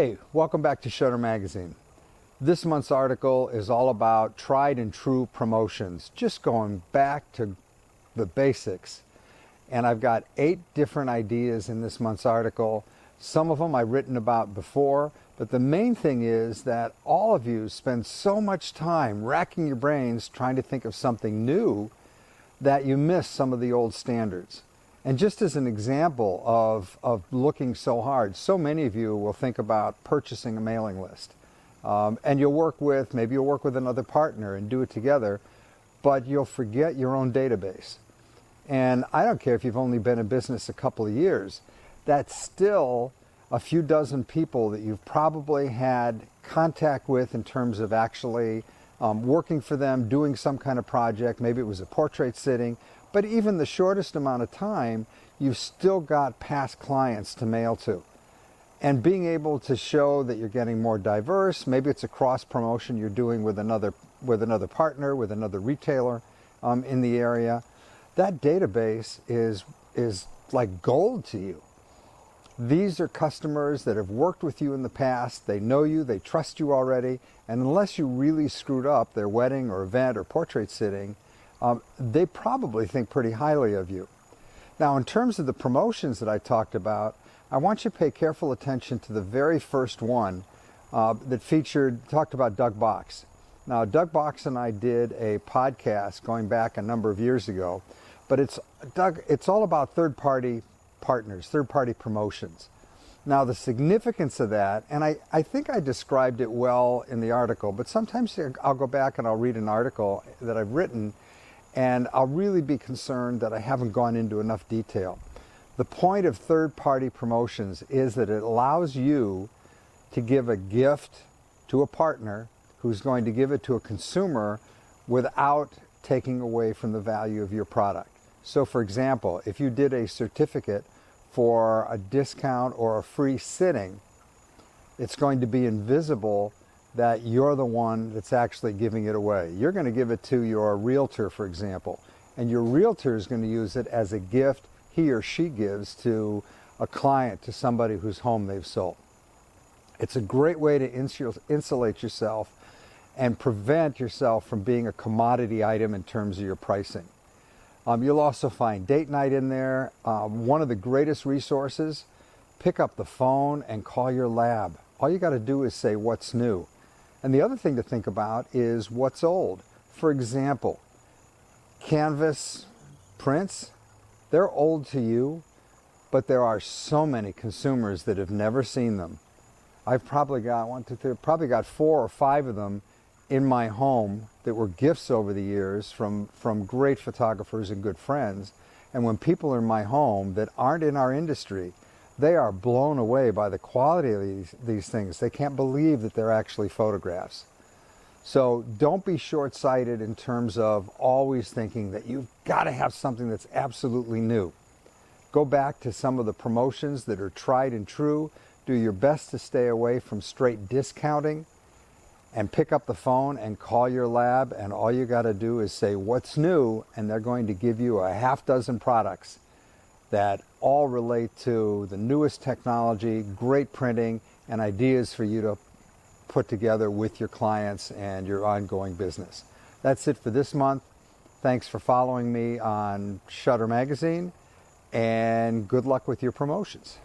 Hey, welcome back to Shutter Magazine. This month's article is all about tried and true promotions, just going back to the basics. And I've got 8 different ideas in this month's article. Some of them I've written about before, but the main thing is that all of you spend so much time racking your brains trying to think of something new that you miss some of the old standards. And just as an example of looking so hard, so many of you will think about purchasing a mailing list. And maybe you'll work with another partner and do it together, but you'll forget your own database. And I don't care if you've only been in business a couple of years, that's still a few dozen people that you've probably had contact with in terms of actually working for them, doing some kind of project. Maybe it was a portrait sitting, but even the shortest amount of time, you've still got past clients to mail to. And being able to show that you're getting more diverse, maybe it's a cross promotion you're doing with another partner, with another retailer in the area, that database is like gold to you. These are customers that have worked with you in the past, they know you, they trust you already, and unless you really screwed up their wedding or event or portrait sitting, they probably think pretty highly of you. Now, in terms of the promotions that I talked about, I want you to pay careful attention to the very first one that talked about Doug Box. Now, Doug Box and I did a podcast going back a number of years ago, but it's all about third-party partners, third-party promotions. Now, the significance of that, and I think I described it well in the article, but sometimes I'll go back and I'll read an article that I've written, and I'll really be concerned that I haven't gone into enough detail. The point of third-party promotions is that it allows you to give a gift to a partner who's going to give it to a consumer without taking away from the value of your product. So, for example, if you did a certificate for a discount or a free sitting, it's going to be invisible that you're the one that's actually giving it away. You're going to give it to your realtor, for example, and your realtor is going to use it as a gift he or she gives to a client, to somebody whose home they've sold. It's a great way to insulate yourself and prevent yourself from being a commodity item in terms of your pricing. You'll also find date night in there. One of the greatest resources, pick up the phone and call your lab. All you got to do is say what's new. And the other thing to think about is what's old. For example, canvas prints, they're old to you, but there are so many consumers that have never seen them. I've probably got 4 or 5 of them in my home that were gifts over the years from great photographers and good friends. And when people are in my home that aren't in our industry, they are blown away by the quality of these things. They can't believe that they're actually photographs. So don't be short-sighted in terms of always thinking that you've got to have something that's absolutely new. Go back to some of the promotions that are tried and true. Do your best to stay away from straight discounting, and pick up the phone and call your lab, and all you got to do is say what's new, and they're going to give you a half dozen products that all relate to the newest technology, great printing, and ideas for you to put together with your clients and your ongoing business. That's it for this month. Thanks for following me on Shutter Magazine, and good luck with your promotions.